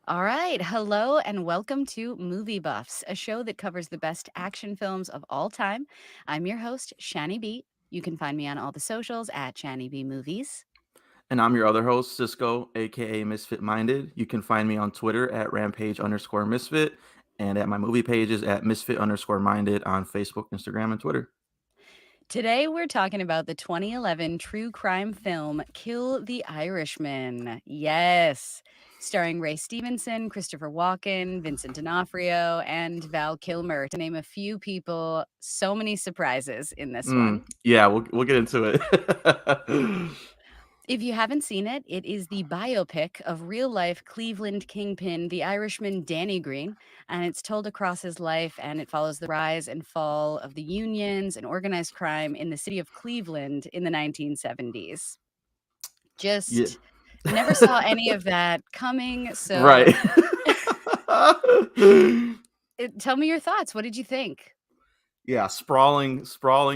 All right. Hello and welcome to Movie Buffs, a show that covers the best action films of all time. I'm your host, Shani B. You can find me on all the socials at Shani B Movies. And I'm your other host, Cisco, aka Misfit Minded. You can find me on Twitter at rampage_misfit and at my movie pages at misfit_minded on Facebook, Instagram, and Twitter. Today, we're talking about the 2011 true crime film Kill the Irishman. Yes. Starring Ray Stevenson, Christopher Walken, Vincent D'Onofrio, and Val Kilmer, to name a few people. So many surprises in this one. Yeah, we'll get into it. If you haven't seen it, it is the biopic of real life Cleveland kingpin, the Irishman Danny Green, and it's told across his life and it follows the rise and fall of the unions and organized crime in the city of Cleveland in the 1970s. Yeah. Just never saw any of that coming. So, Right. tell me your thoughts. What did you think? Yeah, sprawling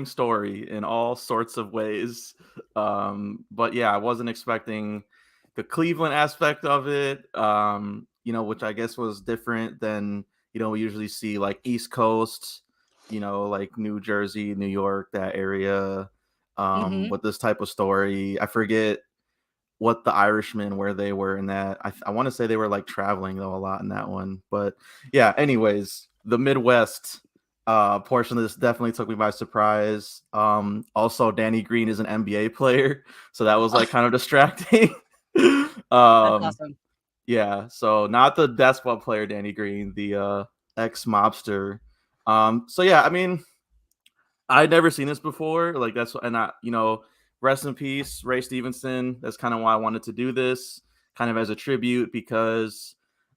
story in all sorts of ways. But yeah, I wasn't expecting the Cleveland aspect of it, which I guess was different than, we usually see like East Coast, like New Jersey, New York, that area, Hmm. with this type of story. I forget what the Irishmen, where they were in that. I want to say they were like traveling though a lot in that one. But yeah, anyways, the Midwest portion of this definitely took me by surprise. Also, Danny Green is an NBA player, so that was like kind of distracting. That's um, awesome. yeah, so not the basketball player Danny Green, the ex mobster. So yeah, I mean, I'd never seen this before. Like that's and I, rest in peace, Ray Stevenson. That's kind of why I wanted to do this, kind of as a tribute because,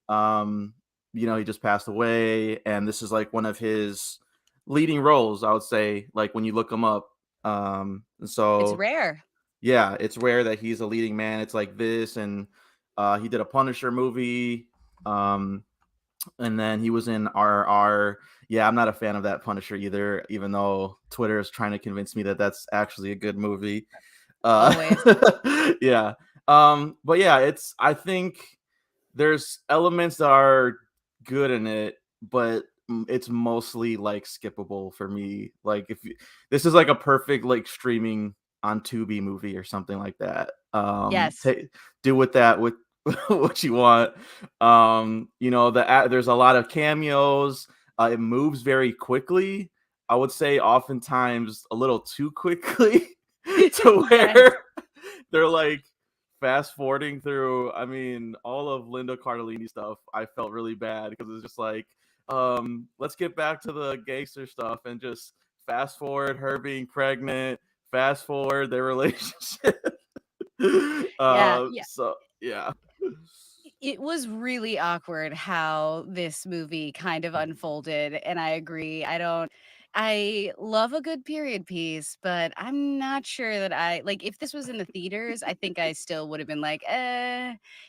um, he just passed away, and this is like one of his leading roles. I would say, like when you look him up. And It's so rare. yeah, it's rare that he's a leading man. It's like this, and he did a Punisher movie. Um, and then he was in RR. Yeah, I'm not a fan of that Punisher either, even though Twitter is trying to convince me that that's actually a good movie. Uh, Always. yeah. But yeah, I think there's elements that are good in it, but it's mostly like skippable for me. Like this is like a perfect like streaming on Tubi movie or something like that. Yes. Do with that with what you want. There's a lot of cameos. It moves very quickly. I would say oftentimes a little too quickly to Yes. where they're like fast forwarding through. I mean, all of Linda Cardellini stuff, I felt really bad because it's just like, let's get back to the gangster stuff and just fast forward her being pregnant, fast forward their relationship. Yeah. Yeah. So yeah. It was really awkward how this movie kind of unfolded, and I agree. I love a good period piece, but I'm not sure that if this was in the theaters, I think I still would have been like,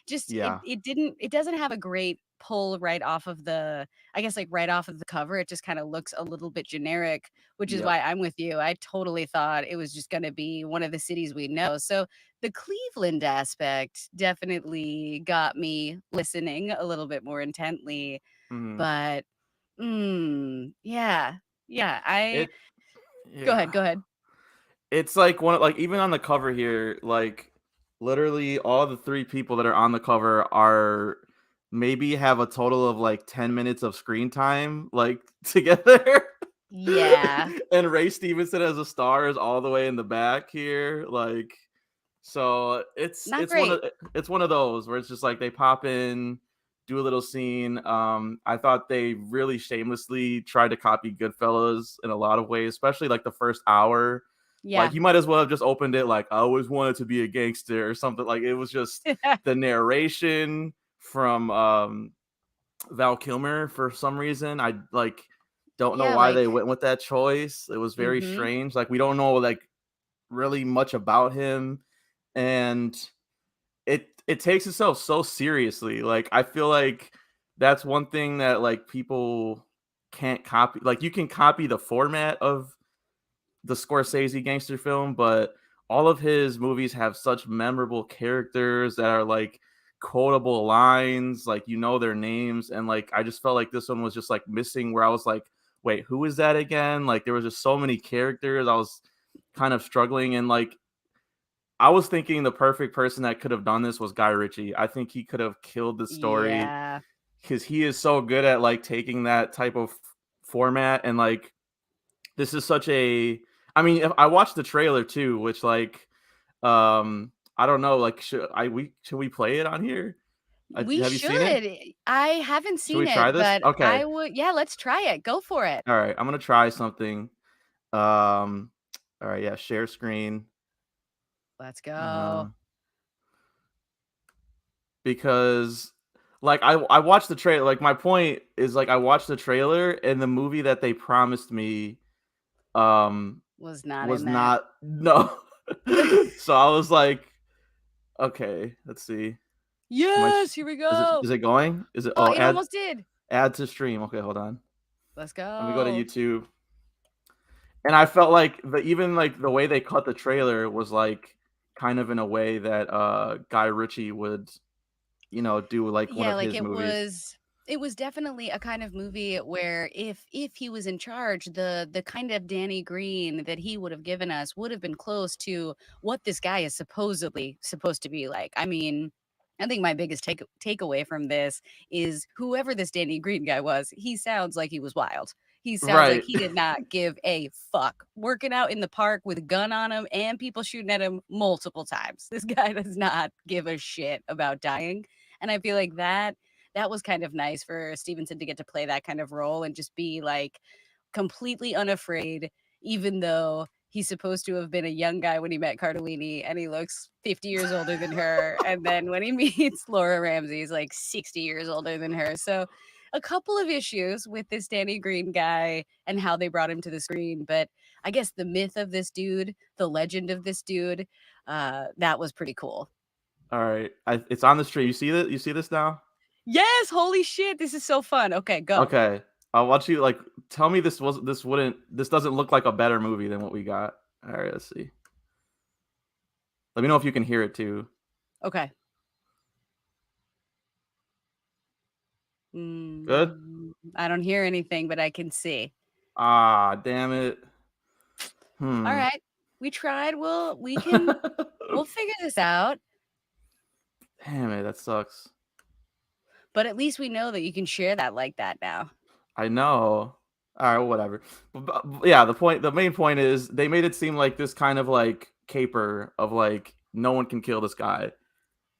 just Yeah. it doesn't have a great pull right off of the I guess like right off of the cover. It just kind of looks a little bit generic, which is Yep. why I'm with you. I totally thought it was just going to be one of the cities we know. So the Cleveland aspect definitely got me listening a little bit more intently, Mhm. but, yeah. Yeah, I It Go ahead, yeah. go ahead. It's like one of like even on the cover here, like literally all the three people that are on the cover are maybe have a total of like 10 minutes of screen time like together. Yeah, And Ray Stevenson as a star is all the way in the back here. Like so not great. it's one of those where it's just like they pop in, do a little scene. I thought they really shamelessly tried to copy Goodfellas in a lot of ways, especially like the first hour. Like Yeah. you might as well have just opened it like I always wanted to be a gangster or something. Like it was just the narration from Val Kilmer for some reason. I like don't know Yeah, why they like went with that choice. It was very mhm. strange. Like we don't know like really much about him, and it takes itself so seriously. Like I feel like that's one thing that like people can't copy. Like you can copy the format of the Scorsese gangster film, but all of his movies have such memorable characters that are like quotable lines, like you know their names, and like I just felt like this one was just like missing where I was like, wait, who is that again? Like there was just so many characters. I was kind of struggling, and like I was thinking the perfect person that could have done this was Guy Ritchie. I think he could have killed the story Yeah. because he is so good at like taking that type of format and like this is such a. I mean, if I watched the trailer too, which like I don't know, like should we play it on here? We Have you seen it? should. I haven't Should seen we try it, this? but Okay. I would yeah, let's try it. Go for it. All right. I'm gonna try something. Um. All right. Yeah. Share screen. Let's go. Uh, because like I watched the trailer. Like my point is like I watched the trailer and the movie that they promised me Was not was in that. not no. So I was like, okay, let's see. Am I Yes, here we go. is it going? Is it Oh, oh it add almost did. add to stream. Okay, hold on. Let's Let me go to go. YouTube. And I felt like even like the way they cut the trailer was like kind of in a way that Guy Ritchie would, do like one Yeah, of like his movies. it was definitely a kind of movie where if he was in charge, the kind of Danny Green that he would have given us would have been close to what this guy is supposedly supposed to be like. I mean, I think my biggest takeaway from this is whoever this Danny Green guy was, he sounds like he was wild. He sounds like Right. he did not give a fuck. Working out in the park with a gun on him and people shooting at him multiple times. This guy does not give a shit about dying. And I feel like that was kind of nice for Stevenson to get to play that kind of role and just be like completely unafraid, even though he's supposed to have been a young guy when he met Cardellini and he looks 50 years older than her. And then when he meets Laura Ramsey, he's like 60 years older than her. So a couple of issues with this Danny Green guy and how they brought him to the screen. But I guess the myth of this dude, the legend of this dude, that was pretty cool. All right. It's on the stream. You see that? You see this now? Yes, holy shit, this is so fun. Okay, go. Okay. I want you like tell me this doesn't look like a better movie than what we got. All right, let's see. Let me know if you can hear it too. Okay. Good? I don't hear anything, but I can see. Ah, damn it. All Hmm. right. We tried. We'll figure this out, Damn it, that sucks. but at least we know that you can share that like that now. I know. All right, whatever. Yeah, the main point is they made it seem like this kind of like caper of like no one can kill this guy.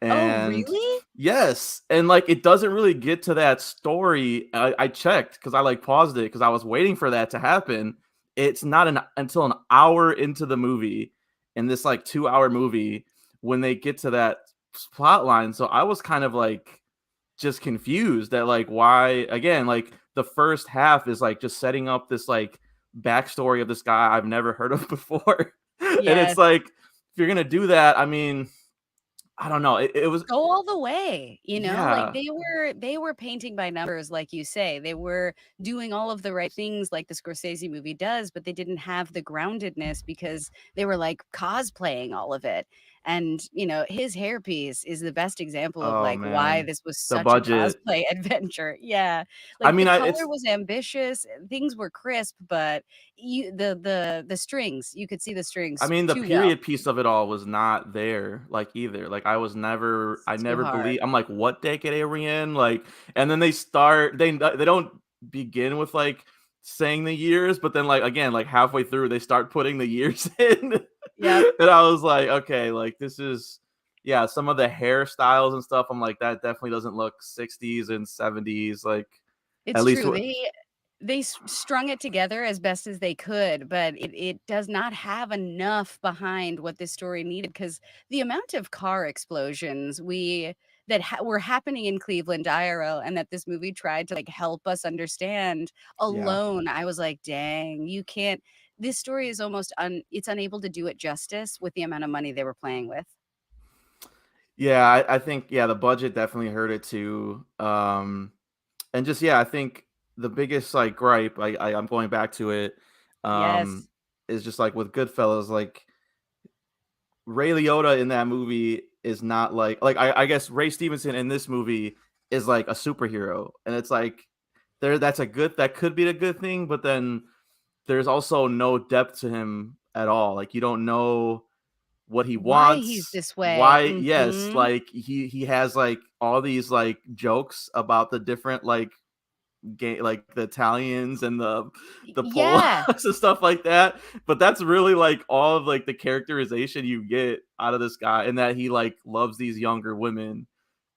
Oh, And really? yes, and like it doesn't really get to that story. I checked because I like paused it because I was waiting for that to happen. It's not until an hour into the movie, in this like 2 hour movie, when they get to that plot line. So I was kind of like just confused that like why again like the first half is like just setting up this like backstory of this guy I've never heard of before, and it's Yes. like if you're gonna do that, I mean, I don't know. It was Go all the way, you know? Like, yeah. they were painting by numbers, like you say. They were doing all of the right things like the Scorsese movie does, but they didn't have the groundedness because they were, like, cosplaying all of it. And, you know, his hairpiece is the best example of, Oh like, why man, this was the such a budget. cosplay adventure. Yeah. I Like, the mean, color it's. was ambitious, things were crisp, but the strings, you could see the I strings mean, the too well. period piece of it all was not there, like either. Like I It's too never hard. believe. I'm like, what decade are we in? Like, and then they don't begin with like saying the years, but then like again, like halfway through, they start putting the years in, Yep. and I was like, okay, like this is, yeah, some of the hairstyles and stuff. I'm like, that definitely doesn't look 60s and 70s, like at It's least true. what. They strung it together as best as they could, but it does not have enough behind what this story needed because the amount of car explosions were happening in Cleveland IRL and that this movie tried to like help us understand Yeah. alone, I was like, dang, you can't. This story is it's unable to do it justice with the amount of money they were playing with. Yeah, I think yeah, the budget definitely hurt it too. And just yeah, I think the biggest like gripe, I'm going back to it, Yes. is just like with Goodfellas, like Ray Liotta in that movie. is not like I guess Ray Stevenson in this movie is like a superhero, and it's like that could be a good thing, but then there's also no depth to him at all. Like you don't know what he Why he's wants, this way. why. Yes, Mhm. like he has like all these like jokes about the different like like the Italians and the Yeah. Polacks and stuff like that. But that's really like all of like the characterization you get out of this guy, and that he like loves these younger women.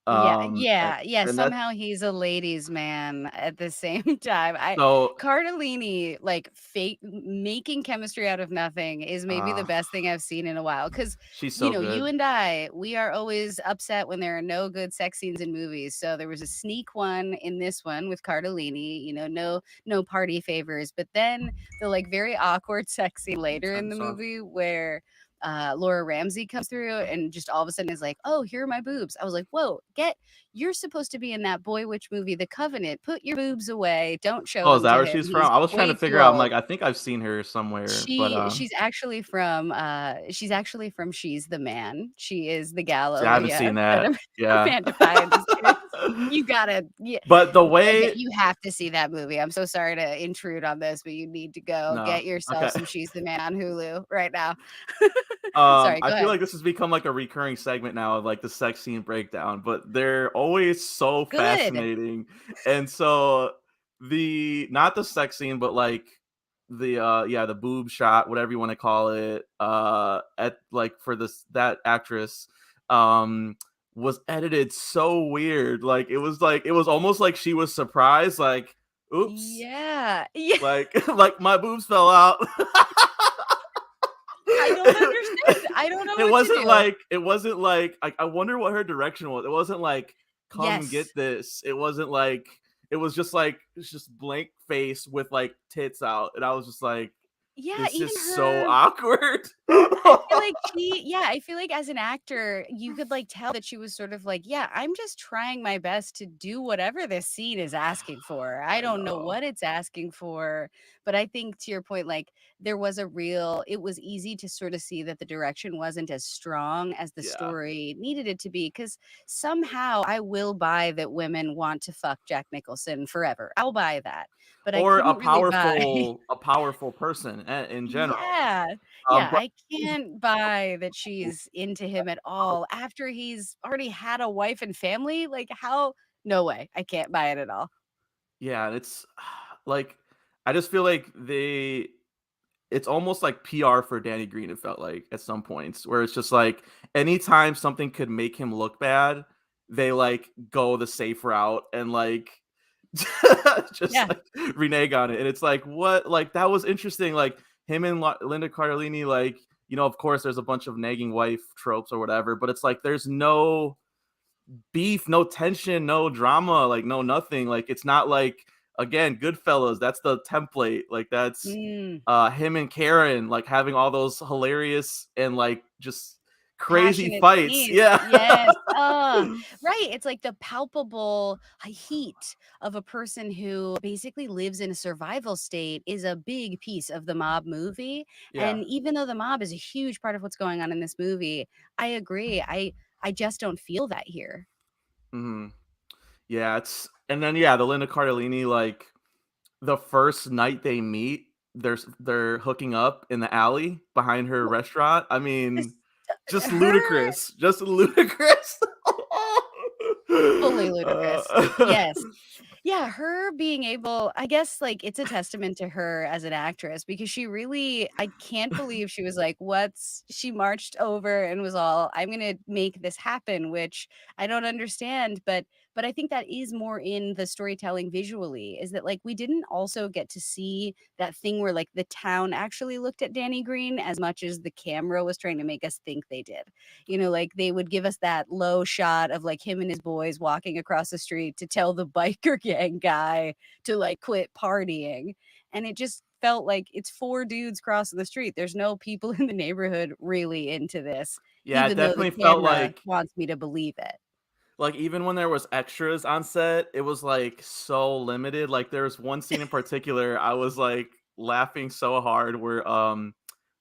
Yeah, And, yeah, yeah, and that somehow he's a ladies' man at the same time. so Cardellini, like, making chemistry out of nothing is maybe the uh best thing I've seen in a while. Because she's you so know, you good. and I, we are always upset when there are no good sex scenes in movies, so there was a sneak one in this one with Cardellini, no party favors, but then the, like, very awkward sex scene later Turn in the this off. movie where Laura Ramsey comes through and just all of a sudden is like, "Oh, here are my boobs." I was like, "Whoa, you're supposed to be in that Boy Witch movie, The Covenant. Put your boobs away. Don't show Oh, is them that to where him. she's from? He's I was trying to way figure too out. I'm old." like, I think I've seen her somewhere, but She's actually from She's the Man. She is the see, I haven't Galleria seen that that. Yeah. Amanda Bynes is in. You gotta, yeah, But the get way you have to see that movie. I'm so sorry to intrude on this, but you need to go no, get yourself okay. some She's the Man on Hulu right now. Sorry, I go feel ahead. like this has become like a recurring segment now of like the sex scene breakdown, but they're always so Good. fascinating. And so not the sex scene, but like the boob shot, whatever you want to call it, at like for this that actress um was edited so weird. Like it was almost like she was surprised, like, oops, Yeah. Yeah. like like my boobs fell out. I don't understand. I don't know It what to wasn't do. like I wonder what her direction was. It wasn't like, "Come Yes. get this." It wasn't like it was just like it's just blank face with like tits out, and I was just like, Yeah, "This even is so her awkward." I feel like as an actor, you could, like, tell that she was sort of like, "Yeah, I'm just trying my best to do whatever this scene is asking for. I I don't know know. what it's asking for." But I think to your point, like, it was easy to sort of see that the direction wasn't as strong as the Yeah. story needed it to be. Because somehow I will buy that women want to fuck Jack Nicholson forever. I'll buy that, but I Or couldn't really buy. a powerful person in general. Yeah. Yeah, But I can't buy that she's into him at all after he's already had a wife and family, like, how no way, I can't buy it at all. yeah, it's like I just feel like it's almost like PR for Danny Green, it felt like at some points, where it's just like anytime something could make him look bad, they like go the safe route and like just Yeah. like renege on it. And it's like, what? Like, that was interesting. Like, him and Linda Cardellini, like, of course, there's a bunch of nagging wife tropes or whatever, but it's like there's no beef, no tension, no drama, like no nothing. Like it's not like again, Goodfellas, that's the template. Like that's Mm. him and Karen like having all those hilarious and like just crazy Passionate fights. scenes. Yeah. Yes. Right, it's like the palpable heat of a person who basically lives in a survival state is a big piece of the mob movie, Yeah. and even though the mob is a huge part of what's going on in this movie, I agree, I just don't feel that here. hmm Yeah, it's and then yeah, the Linda Cardellini, like the first night they meet, they're hooking up in the alley behind her restaurant. I This mean, just her ludicrous. Just ludicrous. fully ludicrous. uh, Yes. Yeah, her being able I guess, like, it's a testament to her as an actress because she really I can't believe she was like, "What's" she marched over and was all, "I'm gonna make this happen," which I don't understand, but I think that is more in the storytelling visually, is that, like, we didn't also get to see that thing where, like, the town actually looked at Danny Green as much as the camera was trying to make us think they did. Like, they would give us that low shot of, like, him and his boys walking across the street to tell the biker gang guy to, like, quit partying, and it just felt like it's 4 dudes crossing the street. There's no people in the neighborhood really into this, yeah, it even though the definitely felt camera wants me to believe it. like even when there was extras on set, it was like so limited. Like there was one scene in particular, I was like laughing so hard where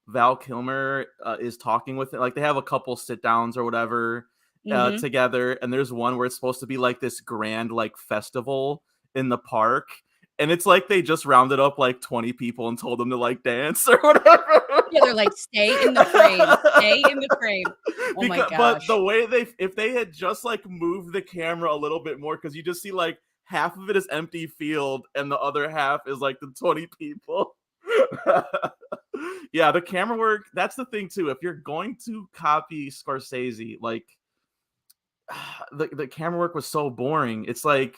Val Kilmer is talking with it. Like they have a couple sit downs or whatever, Mhm. together, and there's one where it's supposed to be like this grand like festival in the park, and it's like they just rounded up like 20 people and told them to like dance or whatever. Yeah, they're like, "Stay in the frame, stay in the frame." Oh my Because but the gosh. way they if they had just like moved the camera a little bit more, because you just see like half of it is empty field and the other half is like the 20 people. Yeah, the camera work, that's the thing too. If you're going to copy Scorsese, like the camera work was so boring. It's like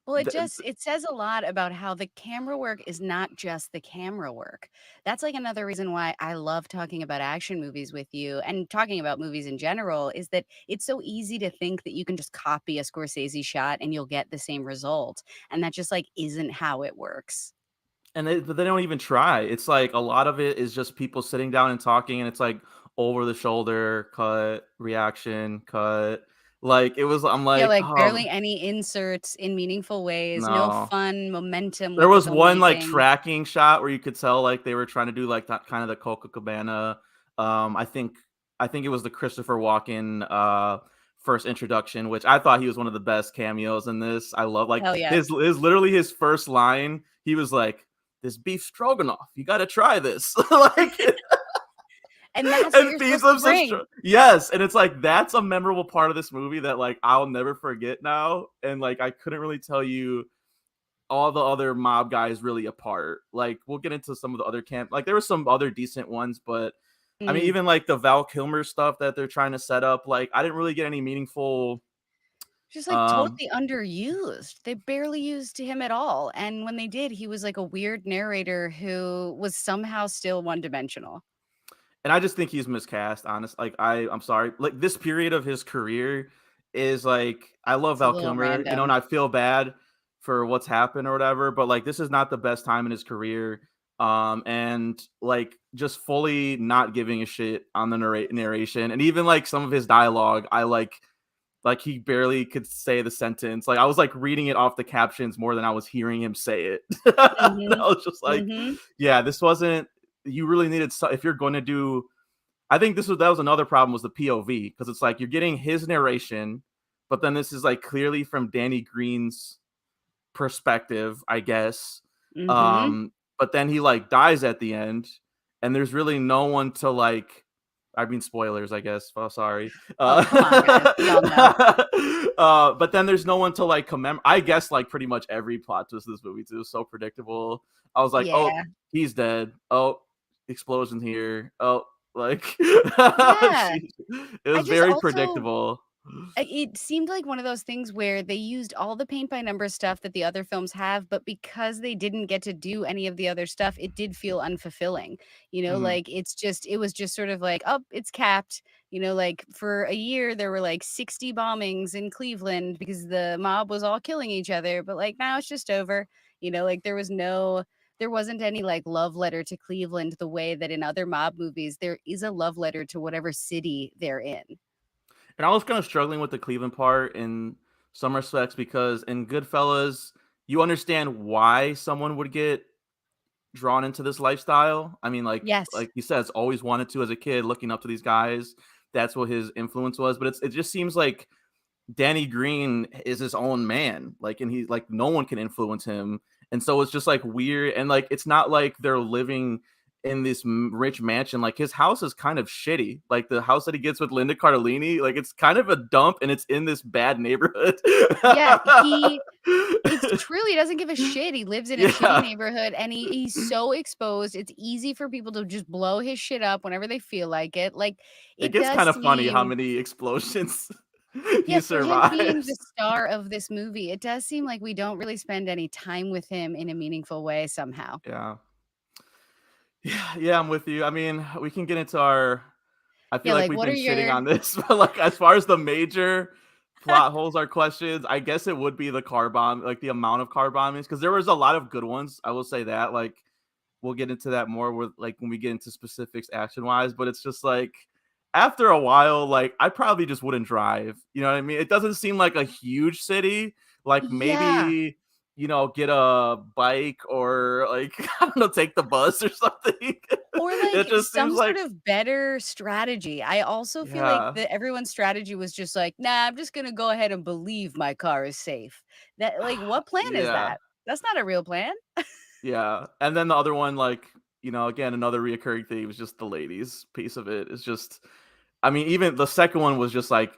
Well, the, it says a lot about how the camera work is not just the camera work. That's like another reason why I love talking about action movies with you and talking about movies in general is that it's so easy to think that you can just copy a Scorsese shot and you'll get the same result. And that just like isn't how it works. and they don't even try. It's like a lot of it is just people sitting down and talking, and it's like over the shoulder cut, reaction cut. Like it was, I'm Yeah, like, like barely any inserts in meaningful ways, no no. fun momentum There with the was one like filmmaking. tracking shot where you could tell like they were trying to do like that kind of the Coca Cabana. I think it was the Christopher Walken first introduction, which I thought he was one of the best cameos in this. I love like Hell yes. his literally his first line. He was like, "This beef stroganoff, you got to try this." Like, And that's what and you're feeds supposed to them some bring. yes, and it's like that's a memorable part of this movie that like I'll never forget now. And like I couldn't really tell you all the other mob guys really apart. Like we'll get into some of the other camp. Like there were some other decent ones, but I mean Mm. even like the Val Kilmer stuff that they're trying to set up, like I didn't really get any meaningful. Just, like, um totally underused. They barely used him at all, and when they did, he was like a weird narrator who was somehow still one-dimensional. and I just think he's miscast, honest. Like I'm sorry. Like this period of his career is like I love It's a Val little Kilmer, and random. I feel bad for what's happened or whatever, but like this is not the best time in his career. And like just fully not giving a shit on the narration, and even like some of his dialogue, I like he barely could say the sentence. Like I was like reading it off the captions more than I was hearing him say it. I Mhm. was just like, Mhm. yeah, this wasn't. You really needed if you're going to do. I think that was another problem was the POV, because it's like you're getting his narration, but then this is like clearly from Danny Green's perspective, I guess. Mhm. But then he like dies at the end, and there's really no one to like. I mean, spoilers, I guess. Oh, sorry. Oh, come on, guys. We all know. But then there's no one to like commemorate. I guess like pretty much every plot twist of this movie too is so predictable. I was like, oh, Yeah. he's dead. Oh, explosion here. Oh, like Yeah. she, it I was just very also predictable. it seemed like one of those things where they used all the paint by numbers stuff that the other films have, but because they didn't get to do any of the other stuff, it did feel unfulfilling. Mhm. Like it was just sort of like, oh, it's capped. Like for a year there were like 60 bombings in Cleveland because the mob was all killing each other, but like now it's just over. Like there wasn't any like love letter to Cleveland the way that in other mob movies there is a love letter to whatever city they're in. And I was kind of struggling with the Cleveland part in some respects, because in Goodfellas, you understand why someone would get drawn into this lifestyle. I mean, Yes. like he says, always wanted to as a kid, looking up to these guys. That's what his influence was. But it just seems like Danny Green is his own man. Like, and he like no one can influence him. And so it's just like weird. And like it's not like they're living in this rich mansion. Like his house is kind of shitty. Like the house that he gets with Linda Cardellini, like it's kind of a dump, and it's in this bad neighborhood. Yeah, it's true, he doesn't give a shit, he lives in a shitty Yeah. neighborhood, and he's so exposed, it's easy for people to just blow his shit up whenever they feel like it, like, It it gets does kind of funny how seem many explosions yeah, he for him being the survives. star of this movie, it does seem like we don't really spend any time with him in a meaningful way somehow. Yeah. Yeah, I'm with you. I mean, we can get into our I Yeah, feel like like, we've what are been shitting your on this, but like as far as the major plot holes are questions, I guess it would be the car bomb, like the amount of car bombings, because there was a lot of good ones. I will say that. Like we'll get into that more with like when we get into specifics action wise, but it's just like after a while, like I probably just wouldn't drive. You know what I mean? It doesn't seem like a huge city. Like Yeah. get a bike or like I don't know, take the bus or something. Or, It like, just seems some sort like of better strategy. I also feel like yeah, that everyone's strategy was just like, "Nah, I'm just gonna go ahead and believe my car is safe." That like, what plan is yeah, that? That's not a real plan. yeah. And then the other one, like again, another reoccurring theme is just the ladies piece of it. It's just, I mean, even the second one was just like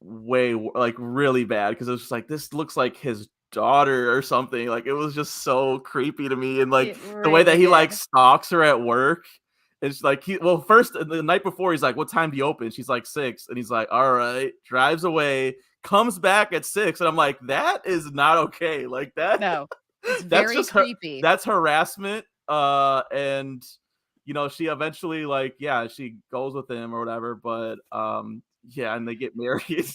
like really bad because it was just like this looks like his daughter or something. Like it was just so creepy to me, and like It the way that really he like did. stalks her at work. It's like first the night before he's like, "What time do you open?" She's like 6, and he's like, "All right." Drives away, comes back at 6, and I'm like, "That is not okay." Like that, No. It's that's very just her. creepy. That's harassment. And she eventually like she goes with him or whatever. But yeah, and they get married.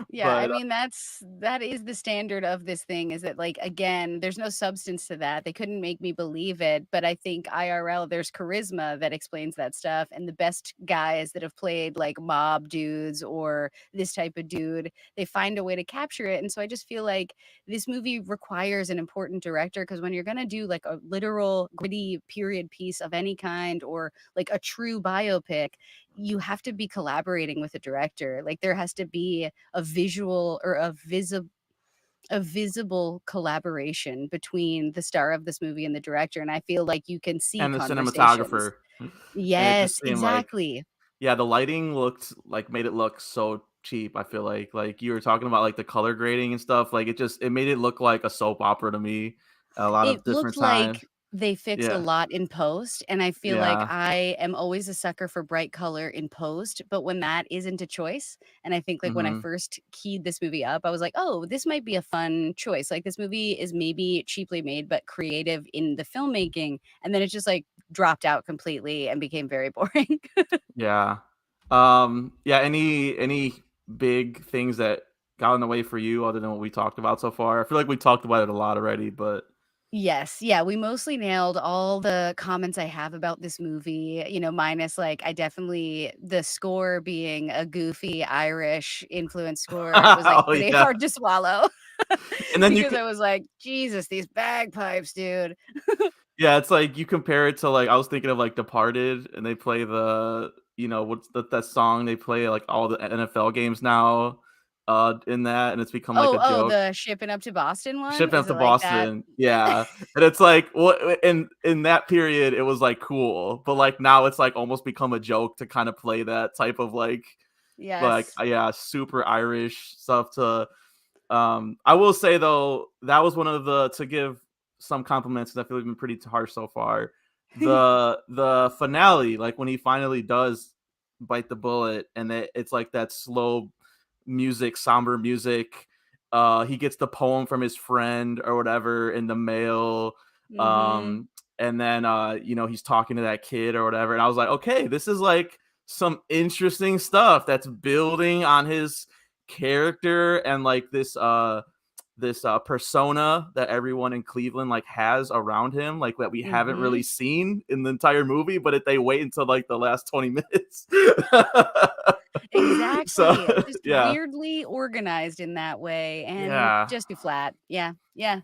Yeah, I But mean, that is the standard of this thing is that, like, again, there's no substance to that. They couldn't make me believe it, but I think IRL, there's charisma that explains that stuff, and the best guys that have played, like, mob dudes or this type of dude, they find a way to capture it, and so I just feel like this movie requires an important director because when you're gonna do, like, a literal gritty period piece of any kind or, like, a true biopic, you have to be collaborating with a director. Like, there has to be a visual or a visible collaboration between the star of this movie and the director, and I feel like you can see and the conversations. cinematographer, and it Yes, just seemed like exactly. the lighting looked like made it look so cheap. I feel like you were talking about like the color grading and stuff. Like it made it look like a soap opera to me a lot It of different looked times. like they fixed a Yeah, lot in post, and I feel like yeah, I am always a sucker for bright color in post, but when that isn't a choice, and I think, like, when I hmm first keyed this movie up, I was like, "Oh, this might be a fun choice." Like, this movie is maybe cheaply made, but creative in the filmmaking, and then it just, like, dropped out completely and became very boring. yeah, yeah. Any big things that got in the way for you other than what we talked about so far? I feel like we talked about it a lot already, but Yes, yeah, we mostly nailed all the comments I have about this movie, minus, like, I definitely the score being a goofy Irish influence score was, like, oh pretty yeah, hard to swallow and then you because can I was like, "Jesus, these bagpipes, dude." yeah, it's like you compare it to like I was thinking of like Departed, and they play what's that song they play like all the NFL games now, in that, and it's become like a Oh, joke. the shipping up to Boston one? Shipping Is up to it like that? Boston, yeah, and it's like what in that period it was like cool, but like now it's like almost become a joke to kind of play that type of Yes. yeah, super Irish stuff to I will say though, that was one of the to give some compliments, 'cause I feel like we've been pretty harsh so far. The finale, like when he finally does bite the bullet, and it's like that slow music, somber music. He gets the poem from his friend or whatever in the mail. Mhm. Um, and then he's talking to that kid or whatever. And I was like, okay, this is like some interesting stuff that's building on his character and like this persona that everyone in Cleveland like has around him, like that we haven't really Mhm. seen in the entire movie, but if they wait until like the last 20 minutes. So Exactly. Just yeah. weirdly organized in that way and Yeah. just too flat. Yeah, yeah.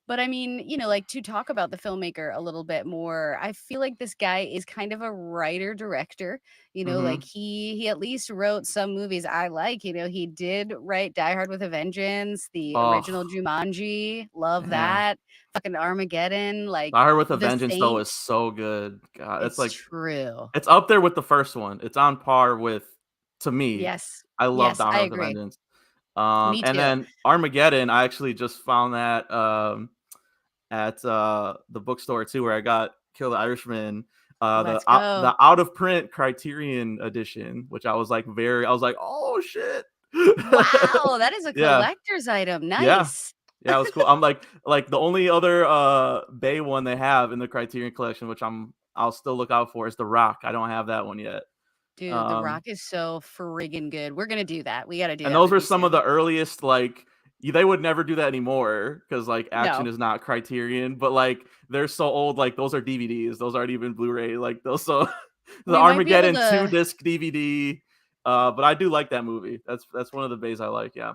But I mean, like to talk about the filmmaker a little bit more, I feel like this guy is kind of a writer director. Like Mhm. he at least wrote some movies I like. He did write Die Hard with a Vengeance, the original Oh, Jumanji, love man. that. Fucking Armageddon, like Die Hard with a The Vengeance though Saint. is so good. God, it's It's like true. it's up there with the first one. It's on par with to me. Yes. I love Yes, Die I Hard with a agree. Vengeance. Me And too. then Armageddon, I actually just found that at the bookstore too, where I got Kill the Irishman, Let's go. the out of print Criterion edition, which I was like, oh shit. Wow, that is a Yeah, collector's item. yeah, Nice. yeah. It was cool. I'm like the only other Bay one they have in the Criterion collection, which I'll still look out for, is The Rock. I don't have that one yet. Dude, The Um, Rock is so friggin' good. We're gonna do that. We gotta do and that those with were you some of soon. the earliest they would never do that anymore because like action No. is not Criterion, but like they're so old, like those are DVDs, those aren't even Blu-ray, like those. So the We might be able Armageddon two to disc DVD. But I do like that movie. That's one of the bays I like. Yeah.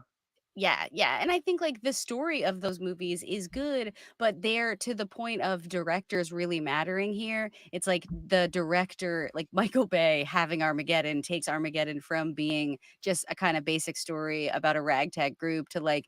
Yeah, yeah, and I think, like, the story of those movies is good, but they're to the point of directors really mattering here. It's like the director, like Michael Bay having Armageddon takes Armageddon from being just a kinda basic story about a ragtag group to, like,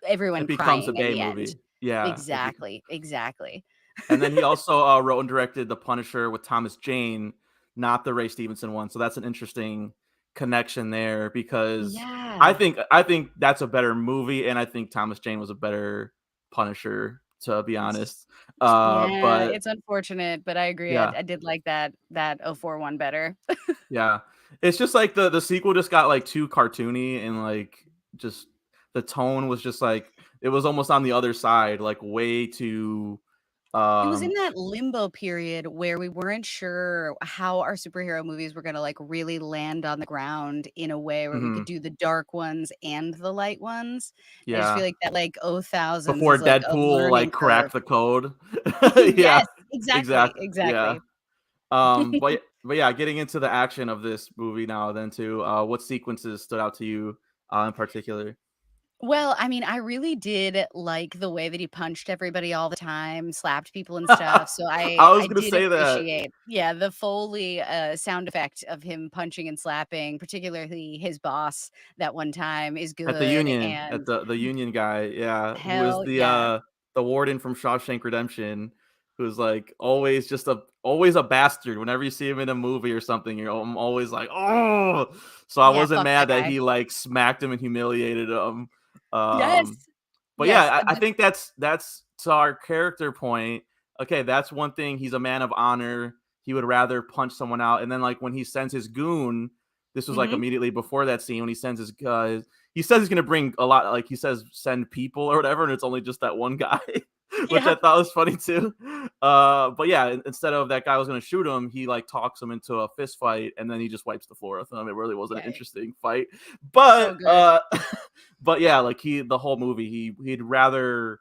everyone It becomes a crying in Bay the end. movie. Yeah, Exactly, exactly. and then he also wrote and directed The Punisher with Thomas Jane, not the Ray Stevenson one. So that's an interesting connection there because Yeah. I think that's a better movie, and I think Thomas Jane was a better Punisher, to be It's honest. yeah, But it's unfortunate, but I agree, yeah, I did like that oh 04 one better. yeah, it's just like the sequel just got like too cartoony and like just the tone was just like it was almost on the other side, like way too. It was in um that limbo period where we weren't sure how our superhero movies were gonna, like, really land on the ground in a way where we could mhm, do the dark ones and the light ones, and I just feel yeah. like that, like, oh thousands Before is, like, a Deadpool, like, learning curve. cracked the code. Yeah, Yes, exactly, yeah. exactly. But yeah, getting into the action of this movie now then too, what sequences stood out to you, in particular? Well, I mean, I really did like the way that he punched everybody all the time, slapped people and stuff, so I was I gonna did say that. appreciate yeah, the Foley, sound effect of him punching and slapping, particularly his boss that one time is At the good, Union, at and the Union guy, yeah, who is hell yeah. the warden from Shawshank Redemption, who's, like, always a bastard. Whenever you see him in a movie or something, I'm always like, "Oh!" So I Yeah, wasn't fuck that mad that guy. he, like, smacked him and humiliated him. Yes. Um, but yeah, Yes, I think that's to our character point. Okay, that's one thing, he's a man of honor. He would rather punch someone out, and then, like, when he sends his goon, this was, like, mhm. immediately before that scene when he sends he says he's gonna bring a lot, like he says, send people or whatever, and it's only just that one guy, which Yeah. I thought was funny too. But yeah, instead of that guy was gonna shoot him, he like talks him into a fist fight, and then he just wipes the floor with him. It really was an Yeah, interesting fight, so but good. but yeah, like the whole movie, he'd rather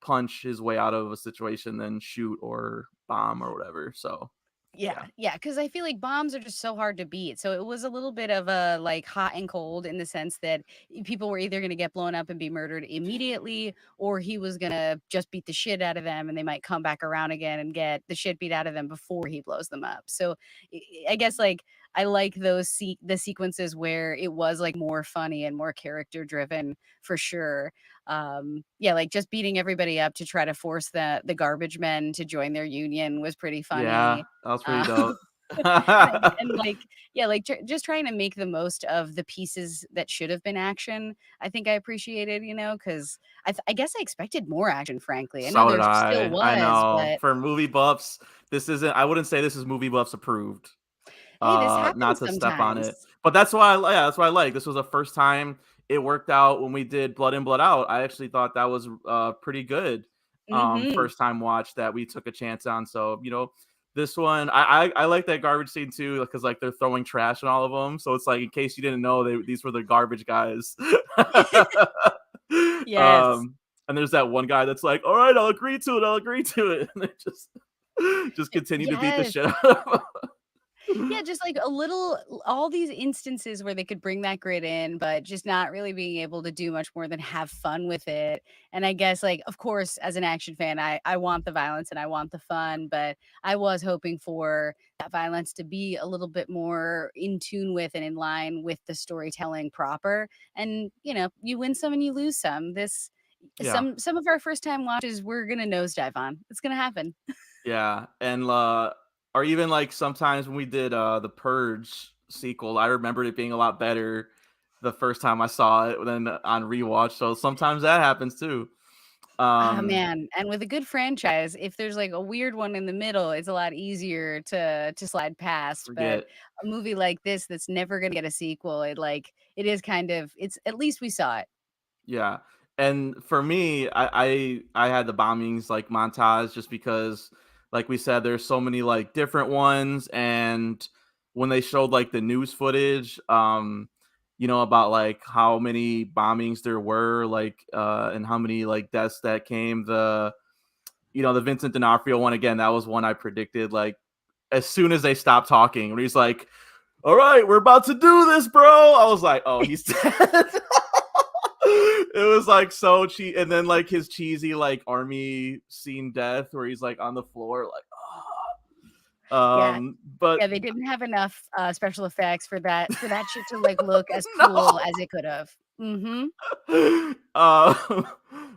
punch his way out of a situation than shoot or bomb or whatever. So Yeah, yeah, yeah, because I feel like bombs are just so hard to beat, so it was a little bit of a, like, hot and cold in the sense that people were either gonna get blown up and be murdered immediately, or he was gonna just beat the shit out of them, and they might come back around again and get the shit beat out of them before he blows them up, so, I guess, like, I like those the sequences where it was, like, more funny and more character driven for sure. Yeah, like, just beating everybody up to try to force the garbage men to join their union was pretty yeah, funny. that was pretty Uh, dope. and, like yeah, like, just trying to make the most of the pieces that should have been action, I think I appreciated, 'cause I guess I expected more action, frankly. I know So did there still I. I was, know. but, For movie buffs, this isn't I wouldn't say this is movie buffs approved. hey, this Not happens to step on it. sometimes. But that's why yeah, that's why I like. This was the first time it worked out when we did Blood In, Blood Out. I actually thought that was pretty good. Mhm. First time watch that we took a chance on. So, this one I like that garbage scene too, because like they're throwing trash on all of them. So it's like in case you didn't know these were the garbage guys. Yes. And there's that one guy that's like, all right, I'll agree to it, I'll agree to it. And they just continue to beat the Yes. shit out of Yeah, him. just like a little all these instances where they could bring that grit in, but just not really being able to do much more than have fun with it. And I guess like of course as an action fan, I want the violence and I want the fun, but I was hoping for that violence to be a little bit more in tune with and in line with the storytelling proper. And you win some and you lose some. This Yeah. some of our first time watches we're gonna nosedive on. It's gonna happen. Yeah, and, or even, like, sometimes when we did, the Purge sequel, I remembered it being a lot better the first time I saw it than on rewatch, so sometimes that happens too. Ah, Um, man, and with a good franchise, if there's, like, a weird one in the middle, it's a lot easier to slide past, but Forget. a movie like this that's never gonna get a sequel, it is kind of it's at least we saw it. Yeah, and for me, I had the bombings, like, montage just because, like we said, there's so many, like, different ones, and when they showed, like, the news footage, about, like, how many bombings there were, like, and how many, like, deaths that came, the Vincent D'Onofrio one, again, that was one I predicted, like, as soon as they stopped talking, when he's like, "All right, we're about to do this, bro." I was like, "Oh, he's dead." It was like so cheap, and then like his cheesy like army scene death where he's like on the floor like, oh. Yeah. But Yeah, they didn't have enough, special effects for that shit to, like, look as cool no. as it could've. Mhm. uh,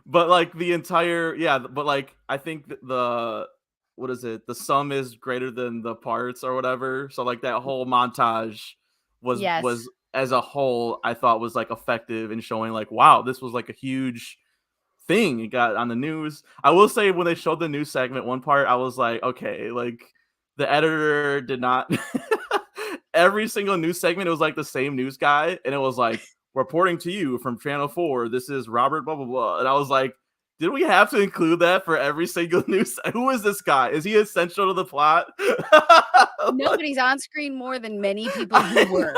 but like the entire yeah, but like I think the what is it? The sum is greater than the parts or whatever. So like that whole montage was Yes. as a whole I thought was like effective in showing like wow, this was like a huge thing. It got on the news. I will say when they showed the news segment, one part I was like, okay, like the editor did not. Every single news segment, it was like the same news guy, and it was like reporting to you from Channel 4. This is Robert blah blah blah, and I was like, did we have to include that for every single news? Who is this guy? Is he essential to the plot? Like, Nobody's on screen more than many people who I were.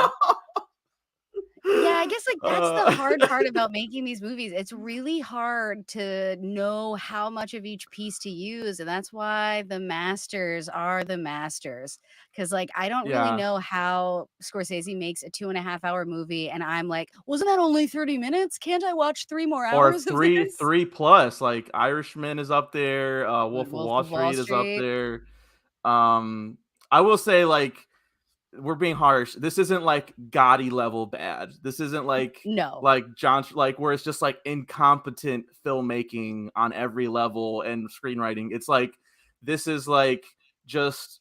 Yeah, I guess, like, know. that's the hard part about making these movies. It's really hard to know how much of each piece to use, and that's why the masters are the masters. Because like, I don't really Yeah, know how Scorsese makes a 2.5-hour movie, and I'm like, "Wasn't that only 30 minutes? Can't I watch 3 more or hours of three this?" three plus. Like Irishman is up there. Wolf of Wolf Wall of Wall Street is up Street. there. Um, I will say like we're being harsh. This isn't like Gotti level bad. This isn't No. like John like where it's just like incompetent filmmaking on every level and screenwriting. It's like this is like just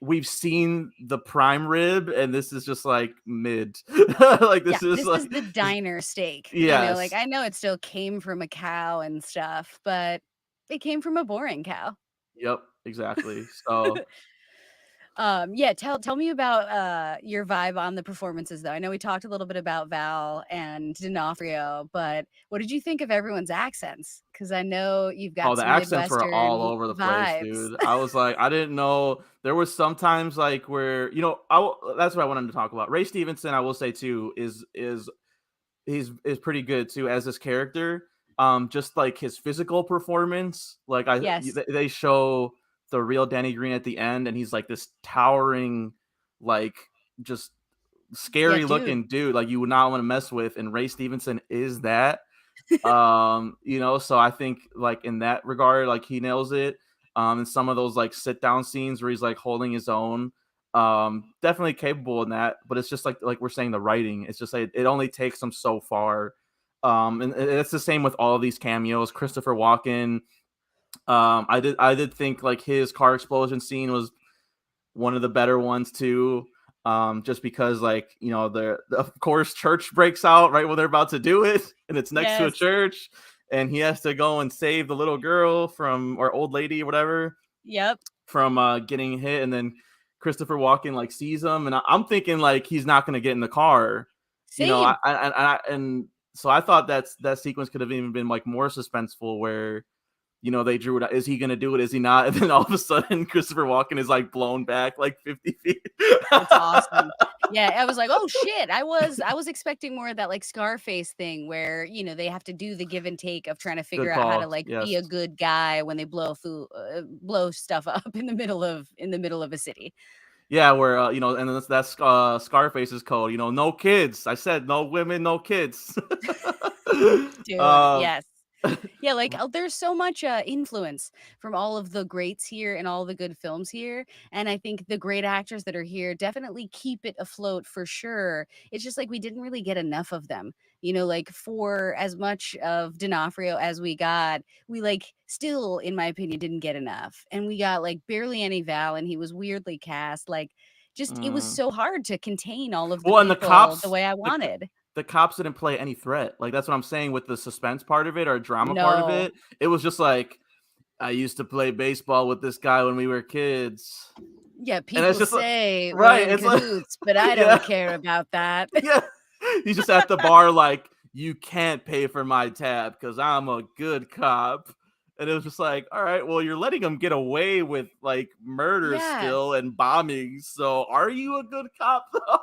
we've seen the prime rib and this is just like mid. Like Yeah, this is this is like the diner steak, like, yes. I know it still came from a cow and stuff, but it came from a boring cow. Yep, exactly. So Yeah, tell me about, your vibe on the performances, though. I know we talked a little bit about Val and D'Onofrio, but what did you think of everyone's accents? Because I know you've oh, got the some accents were all Midwestern over the place, vibes. dude. I was like, I didn't know there was sometimes like where that's what I wanted to talk about. Ray Stevenson, I will say too, is is pretty good too as his character. Just like his physical performance, like Yes. they show the real Danny Green at the end, and he's like this towering, like just Yeah, scary dude. looking dude, like you would not want to mess with. And Ray Stevenson is that. So I think like in that regard, like he nails it. And some of those like sit down scenes where he's like holding his own, definitely capable in that. But it's just like we're saying the writing. It's just like it only takes him so far. And it's the same with all of these cameos. Christopher Walken. I did think like his car explosion scene was one of the better ones too. Just because like of course church breaks out right when they're about to do it, and it's next to a Yes. church, and he has to go and save the little girl from or old lady or whatever Yep. from getting hit, and then Christopher Walken like sees him, and I'm thinking like he's not gonna get in the car, you know. Same. And so I thought that sequence could have even been like more suspenseful where they drew it out. Is he going to do it? Is he not? And then all of a sudden, Christopher Walken is like blown back like 50 feet. It's awesome. Yeah, I was like, "Oh, shit." I was expecting more of that, like, Scarface thing where, they have to do the give and take of trying to figure Good out how to, call. like, be Yes. a good guy when they blow stuff up in the middle of a city. Yeah, where, and that's Scarface's code, no kids. I said no women, no kids. Dude, um, yes. Yeah, like, there's so much, influence from all of the greats here and all the good films here, and I think the great actors that are here definitely keep it afloat for sure. It's just, like, we didn't really get enough of them, like, for as much of D'Onofrio as we got, we, like, still, in my opinion, didn't get enough, and we got, like, barely any Val, and he was weirdly cast, like, just it was mm. so hard to contain all of the Well, and people the way I the co wanted. the cops didn't play any threat. Like, that's what I'm saying with the suspense part of it or drama part of No. it. It was just like, "I used to play baseball with this guy when we were kids." Yeah, And it's people just like say we're right, in it's like cahoots, but I yeah, don't care about that. yeah. He's just at the bar like, "You can't pay for my tab because 'cause I'm a good cop." And it was just like, "All right, well, you're letting him get away with, like, murder Yeah, still and bombings, so are you a good cop, though?"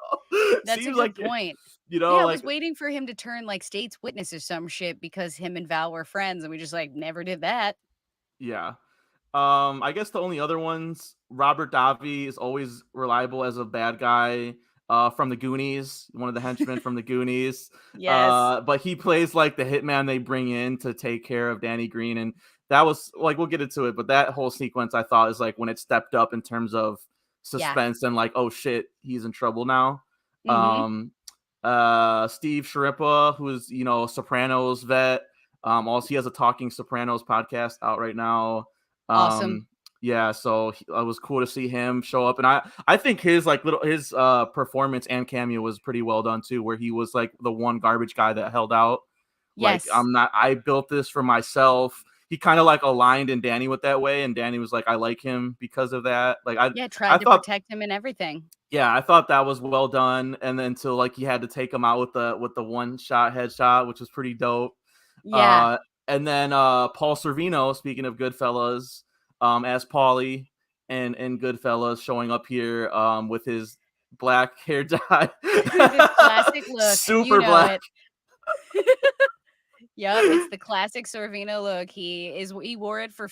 that's a Seems good like point. Yeah, I like was waiting for him to turn, like, state's witness or some shit because him and Val were friends, and we just, like, never did that. yeah. I guess the only other ones, Robert Davi is always reliable as a bad guy. from the Goonies, one of the henchmen from the Goonies. Yes. But he plays like the hitman they bring in to take care of Danny Green, and that was like we'll get into it, but that whole sequence I thought is like when it stepped up in terms of Yeah. suspense and like, oh shit, he's in trouble now. Mhm. Um, Steve Sharippa, who's Sopranos vet. Also he has a Talking Sopranos podcast out right now. Awesome. Yeah, so it was cool to see him show up, and I think his like little his performance and cameo was pretty well done too, where he was like the one garbage guy that held out. Like Yes. I built this for myself. He kind of like aligned in Danny with that way, and Danny was like, I like him because of that. Like Yeah, I tried to thought protect him and everything. yeah, I thought that was well done. And then until like he had to take him out with the one shot headshot, which was pretty dope. Yeah. Uh, and then Paul Sorvino, speaking of Goodfellas, as Paulie and Goodfellas, showing up here with his black hair dye, With his classic look, you super know black. it. Yep, it's the classic Sorvino look. He wore it for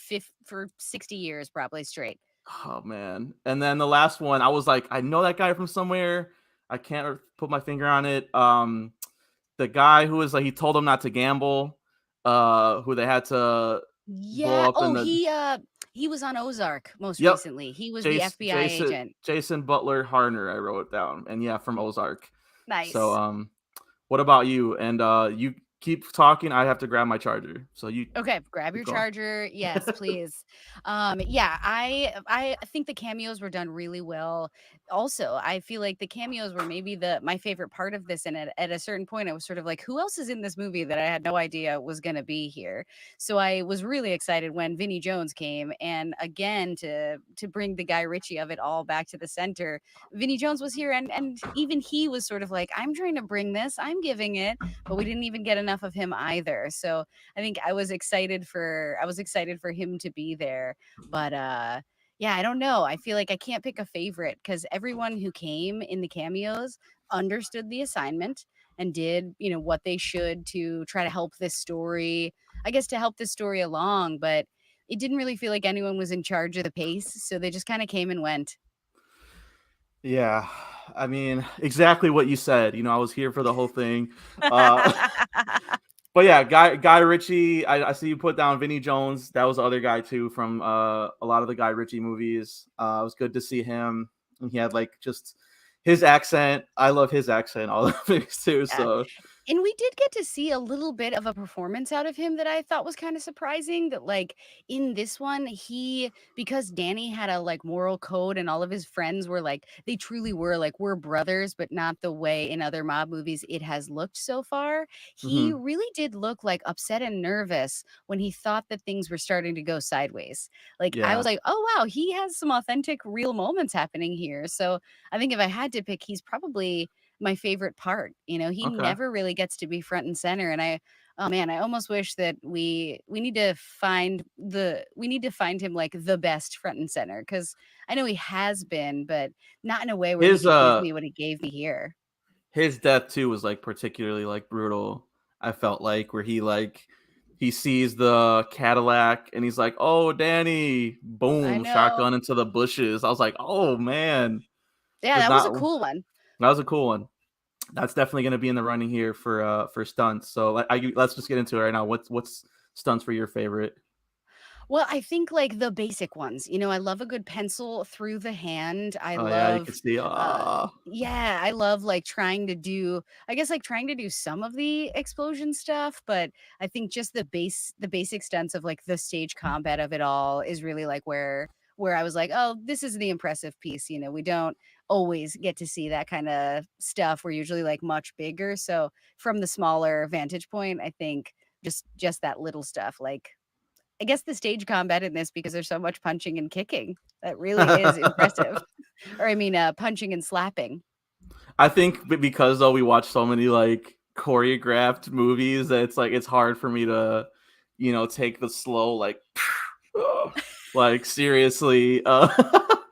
60 years probably straight. Oh man! And then the last one, I was like, I know that guy from somewhere. I can't put my finger on it. The guy who was like, he told him not to gamble. Who they had to blow Yeah. up in Oh, the he was on Ozark most Yep, recently. He was the Jason FBI Jason agent. Jason Butler Harner. I wrote it down, and yeah, from Ozark. So, Nice. what about you? And you keep talking. I have to grab my charger. So you Okay, grab keep your going. charger. Yes, please. Yeah, I think the cameos were done really well. Also, I feel like the cameos were maybe the my favorite part of this. And at a certain point, I was sort of like, who else is in this movie that I had no idea was gonna be here? So I was really excited when Vinnie Jones came. And again, to bring the Guy Ritchie of it all back to the center, Vinnie Jones was here and even he was sort of like, I'm trying to bring this, I'm giving it, but we didn't even get enough of him either. So I think I was excited for him to be there. But yeah, I don't know. I feel like I can't pick a favorite because everyone who came in the cameos understood the assignment and did, what they should to try to help this story, I guess to help this story along, but it didn't really feel like anyone was in charge of the pace, so they just kind of came and went. Yeah, I mean exactly what you said. I was here for the whole thing. Uh, but yeah, Guy Ritchie. I see you put down Vinnie Jones. That was the other guy too from a lot of the Guy Ritchie movies. It was good to see him. And he had like just his accent. I love his accent. All the movies too. Yeah. So And we did get to see a little bit of a performance out of him that I thought was kind of surprising that like in this one because Danny had a like moral code and all of his friends were like they truly were like we're brothers but not the way in other mob movies it has looked so far. He mhm. really did look like upset and nervous when he thought that things were starting to go sideways. Like I was Yeah. like, "Oh wow, he has some authentic real moments happening here." So I think if I had to pick, he's probably my favorite part. He Okay. never really gets to be front and center. And oh man, I almost wish that we need to find him like the best front and center because I know he has been, but not in a way where he His could give me what he gave me here. his death too was like particularly like brutal. I felt like where he sees the Cadillac and he's like, "Oh, Danny!" I Boom, know. shotgun into the bushes. I was like, "Oh man!" Yeah, Does that was a not. cool one. That was a cool one. That's definitely going to be in the running here for stunts. So let's just get into it right now. What's stunts for your favorite? Well, I think like the basic ones. I love a good pencil through the hand. I Oh yeah, you can love see. yeah, I love like trying to do some of the explosion stuff, but I think just the basic stunts of like the stage combat of it all is really like where I was like, "Oh, this is the impressive piece." We don't always get to see that kind of stuff. We're usually like much bigger. So, from the smaller vantage point, I think just that little stuff like I guess the stage combat in this because there's so much punching and kicking. That really is impressive. Or I mean, punching and slapping. I think because though we watch so many like choreographed movies that it's hard for me to take the slow like like seriously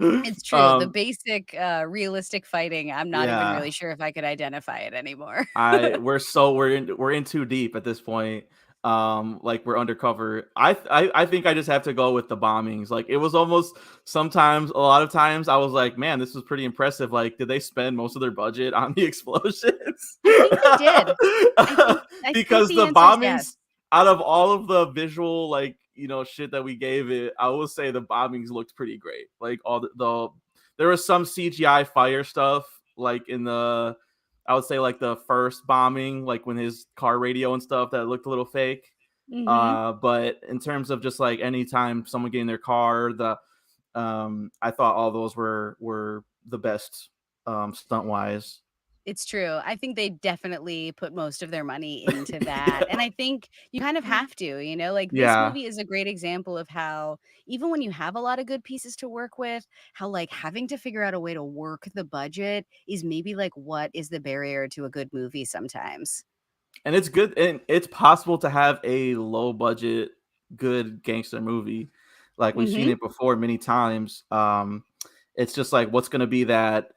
It's true. The um basic, realistic fighting, I'm not even yeah. really sure if I could identify it anymore. I we're in too deep at this point. like we're undercover. I think I just have to go with the bombings. Like it was almost sometimes, a lot of times, I was like, man, this was pretty impressive. Like, did they spend most of their budget on the explosions? I think they did. I think Because the the answer is yes. bombings, out of all of the visual, like, shit that we gave it, I will say the bombings looked pretty great. Like all there was some CGI fire stuff, like in the, I would say like the first bombing, like when his car radio and stuff, that looked a little fake. Mhm. But in terms of just like anytime someone getting their car, I thought all those were the best, stunt wise. It's true. I think they definitely put most of their money into that, and I think you kind of have to, like, this Yeah. movie is a great example of how even when you have a lot of good pieces to work with, how, like, having to figure out a way to work the budget is maybe, like, what is the barrier to a good movie sometimes. And it's good, and it's possible to have a low budget good gangster movie. Like we've seen Mhm, it before many times. It's just like, what's going to be that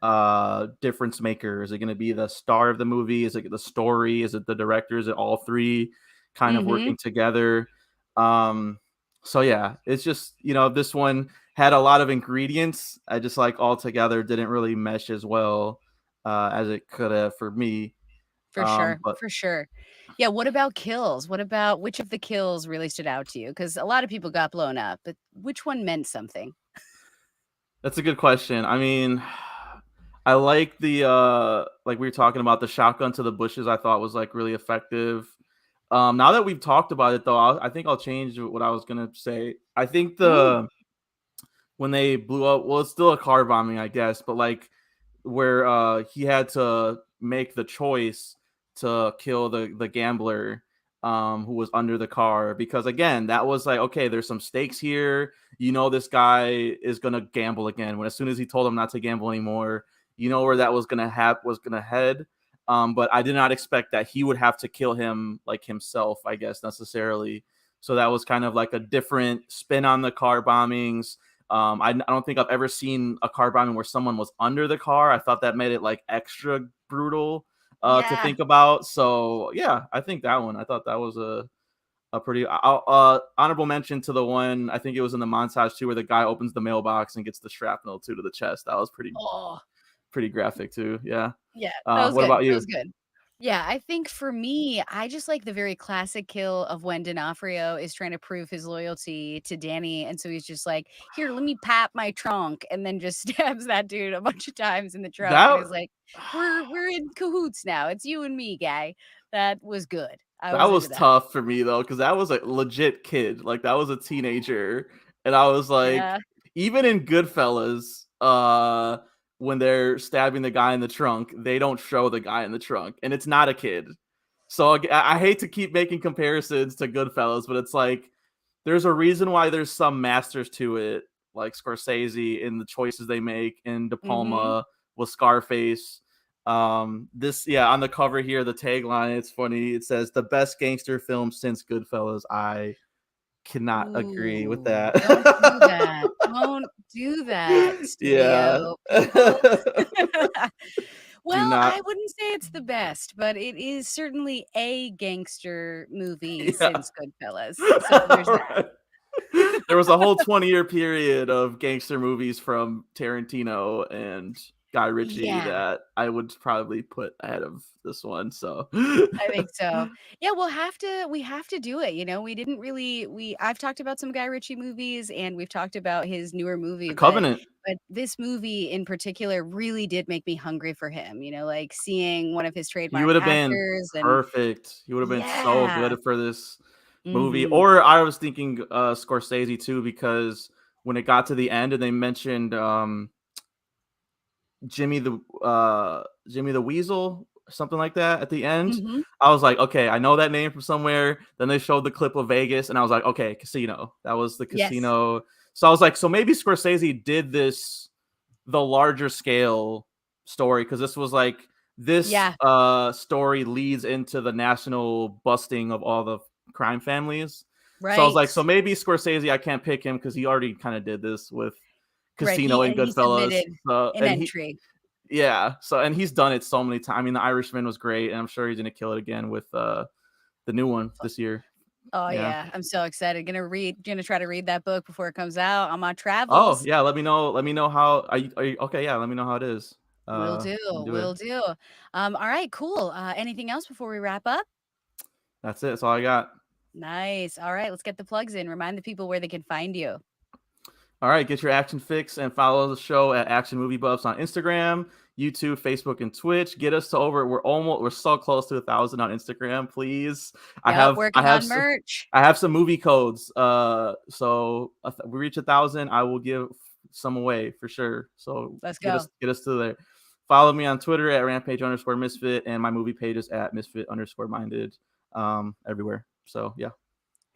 difference maker? Is it going to be the star of the movie? Is it the story? Is it the director? Is it all three kind of mhm. working together? um so yeah, it's just, this one had a lot of ingredients. I just, like, all together didn't really mesh as well as it could have for me. For sure, But for sure. Yeah, what about kills? What about which of the kills really stood out to you? Because a lot of people got blown up, but which one meant something? that's a good question. I mean, I like the like we were talking about, the shotgun to the bushes, I thought was like really effective. Now that we've talked about it though, I think I'll change what I was gonna say. I think Ooh, when they blew up, well, it's still a car bombing, I guess, but like where he had to make the choice to kill the gambler who was under the car, because again, that was like, okay, there's some stakes here. This guy is gonna gamble again. When, as soon as he told him not to gamble anymore, where that was gonna head. But I did not expect that he would have to kill him, like, himself, I guess, necessarily. So that was kind of like a different spin on the car bombings. I don't think I've ever seen a car bombing where someone was under the car. I thought that made it like extra brutal to yeah. think about. So yeah, I think that one. I thought that was a pretty honorable mention to the one. I think it was in the montage too, where the guy opens the mailbox and gets the shrapnel too to the chest. That was Oh. pretty graphic too. Yeah. Yeah, that was What good, about that you? was good. Yeah, I think for me, I just like the very classic kill of when D'Onofrio is trying to prove his loyalty to Danny, and so he's just like, "Here, let me pap my trunk," and then just stabs that dude a bunch of times in the trunk, and That is like, "We're in cahoots now, it's you and me, guy." That was good. I That was into was that. tough for me though, because that was a legit kid. Like that was a teenager, and I was like, Yeah. even in Goodfellas, when they're stabbing the guy in the trunk, they don't show the guy in the trunk, and it's not a kid. So I hate to keep making comparisons to Goodfellas, but it's like there's a reason why there's some masters to it, like Scorsese in the choices they make, in De Mhm. Palma with Scarface. This, yeah, on the cover here, the tagline, it's funny. It says the best gangster film since Goodfellas. I cannot agree with Ooh, that. don't do that. Don't do that, Yeah. studio people. Do Well, not. I wouldn't say it's the best, but it is certainly a gangster movie Yeah. since Goodfellas, so there's that. Right. There was a whole 20-year period of gangster movies from Tarantino and Guy Ritchie Yeah, that I would probably put ahead of this one. So I think so. Yeah, we have to do it, we didn't really we I've talked about some Guy Ritchie movies, and we've talked about his newer movie, The but Covenant, this movie in particular really did make me hungry for him, like, seeing one of his he trademark would have been actors and perfect. He would have been so yeah. good for this movie. Mhm. Or I was thinking Scorsese too, because when it got to the end and they mentioned Jimmy the Weasel, something like that at the end. Mhm. I was like, okay, I know that name from somewhere. Then they showed the clip of Vegas, and I was like, okay, casino. That was the Yes. casino. So I was like, so maybe Scorsese did this the larger scale story, because this was like, this Yeah, story leads into the national busting of all the crime families. So I was like, right. so maybe Scorsese, I can't pick him because he already kind of did this with Right, Casino and he Goodfellas. submitted an And he, entry. yeah. So, and he's done it so many times. I mean, The Irishman was great, and I'm sure he's gonna kill it again with the new one this year. Oh, Yeah. yeah, I'm so excited. Gonna try to read that book before it comes out on my Oh, travels. yeah, let me know how are you okay, yeah, let me know how it is. Will do, Do it. will do. All right, cool. Anything else before we wrap up? That's it. That's all I got. Nice. All right, let's get the plugs in. Remind the people where they can find you. All right, get your action fix and follow the show at Action Movie Buffs on Instagram, YouTube, Facebook, and Twitch. Get us to over. We're so close to 1,000 on Instagram. Please, Yep, working on merch. I have some movie codes. So we reach 1,000, I will give some away for sure. So Let's go. get us to there. Follow me on Twitter at rampage_misfit, and my movie page is at misfit_minded. Everywhere. So yeah.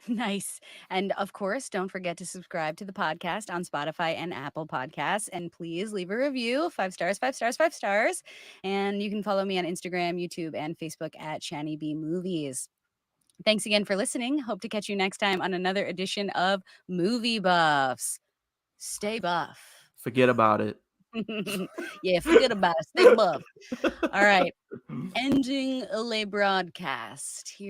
Nice. And of course, don't forget to subscribe to the podcast on Spotify and Apple Podcasts. And please leave a review 5 stars, 5 stars, 5 stars. And you can follow me on Instagram, YouTube, and Facebook at Shani B Movies. Thanks again for listening. Hope to catch you next time on another edition of Movie Buffs. Stay buff. Forget about it. Yeah, forget about it. Stay buff. All right. Ending a broadcast here.